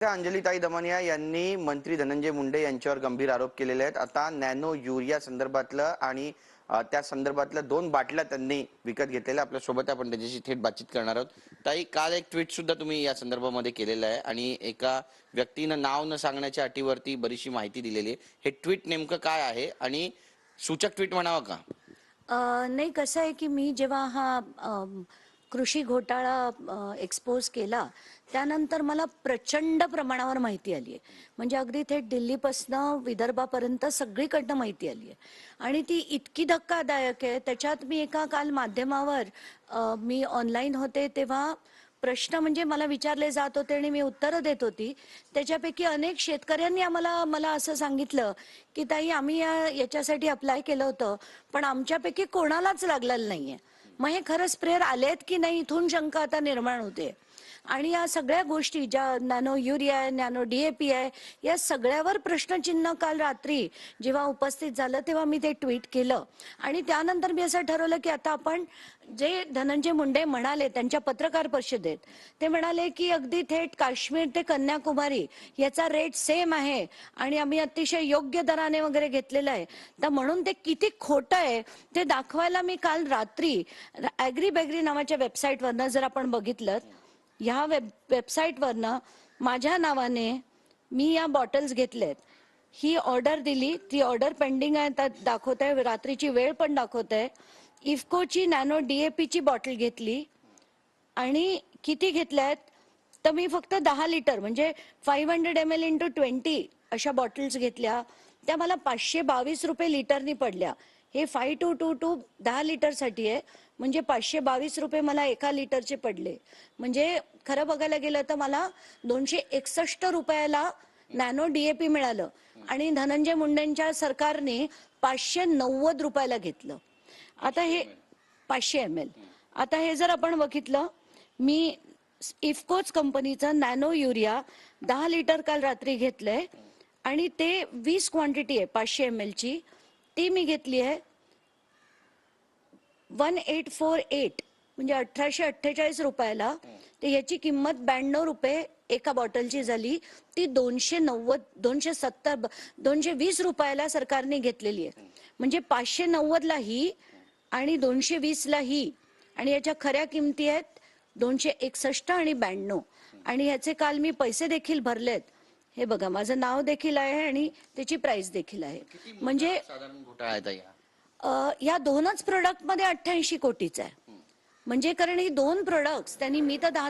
अंजलीताई दमनिया यांनी मंत्री धनंजय मुंडे यांच्यावर गंभीर आरोप केलेले आहेत। आता नॅनो युरिया संदर्भातलं आणि त्या संदर्भातल्या 2 बाटल्या त्यांनी विकत घेतलेल्या आपल्या सोबत आपण त्याच्याशी थेट बातचीत करणार आहोत। ताई, काल एक ट्विट सुद्धा तुम्ही या संदर्भामध्ये केलेलं आहे आणि एका व्यक्तीनं नाव न सांगण्याच्या अटीवरती बरीचशी माहिती दिलेली आहे। हे ट्विट नेमकं काय आहे आणि सूचक ट्विट म्हणावं का? नाही, कसं आहे की मी जेव्हा हा कृषी घोटाळा एक्सपोज केला त्यानंतर मला प्रचंड प्रमाणावर माहिती आली आहे। म्हणजे अगदी थेट दिल्लीपासनं विदर्भापर्यंत सगळीकडनं माहिती आली आहे आणि ती इतकी धक्कादायक आहे। त्याच्यात मी एका काल माध्यमावर मी ऑनलाईन होते तेव्हा प्रश्न म्हणजे मला विचारले जात होते आणि मी उत्तरं देत होती। त्याच्यापैकी अनेक शेतकऱ्यांनी मला असं सांगितलं की ताई, आम्ही याच्यासाठी अप्लाय केलं होतं पण आमच्यापैकी कोणालाच लागलेलं नाहीये। मग हे खरं स्प्रेअर आलेत की नाही इथून शंका आता निर्माण होते। आणि या सगळ्या गोष्टी ज्या नॅनो युरिया आहे, नॅनो DAP आहे, या सगळ्यावर प्रश्नचिन्ह काल रात्री जेव्हा उपस्थित झालं तेव्हा मी ते ट्विट केलं आणि त्यानंतर मी असं ठरवलं की आता आपण जे धनंजय मुंडे म्हणाले त्यांच्या पत्रकार परिषदेत, ते म्हणाले की अगदी थेट काश्मीर ते कन्याकुमारी याचा रेट सेम आहे आणि आम्ही अतिशय योग्य दराने वगैरे घेतलेलं आहे। तर म्हणून ते किती खोटं आहे ते दाखवायला मी काल रात्री ॲग्री बॅग्री नावाच्या वेबसाईटवरनं, जर आपण बघितलं, ह्या वेबसाईटवरनं माझ्या नावाने मी या बॉटल्स घेतल्यात, ही ऑर्डर दिली, ती ऑर्डर पेंडिंग आहे, त्यात दाखवत आहे, रात्रीची वेळ पण दाखवत आहे। इफकोची नॅनो DAP ची बॉटल घेतली आणि किती घेतल्यात तर मी फक्त 10 लिटर म्हणजे 500 ml × 20 अशा बॉटल्स घेतल्या। त्या मला 522 रुपये लिटरनी पडल्या। हे 5222 10 लिटरसाठी आहे, म्हणजे 522 रुपये मला एका लिटरचे पडले। म्हणजे खरं बघायला गेलं तर मला 261 रुपयाला नॅनो DAP मिळालं आणि धनंजय मुंडेंच्या सरकारने 590 रुपयाला घेतलं। आता हे 500 ml, आता हे जर आपण बघितलं, मी इफकोच कंपनीचं नॅनो युरिया 10 लिटर काल रात्री घेतलंय आणि ते 20 क्वांटिटी आहे 500 ml ची, ती मी घेतली आहे 1848 म्हणजे 1848 रुपयाला। तर याची किंमत 92 रुपये एका बॉटलची झाली। ती 220 रुपयाला सरकारने घेतलेली आहे। म्हणजे 590 ला ही आणि 220 ला ही, आणि याच्या खऱ्या किमती आहेत 261 आणि 92, आणि ह्याचे काल मी पैसे देखील भरलेत। हे बघा, माझं नाव देखील आहे आणि त्याची प्राइस देखील आहे। म्हणजे साधारण घोटाळा आहे ताई हा? या 2च प्रोडक्ट मध्ये 88 कोटीचा आहे। म्हणजे कारण ही 2 प्रोडक्ट्स त्यांनी, मी तर 10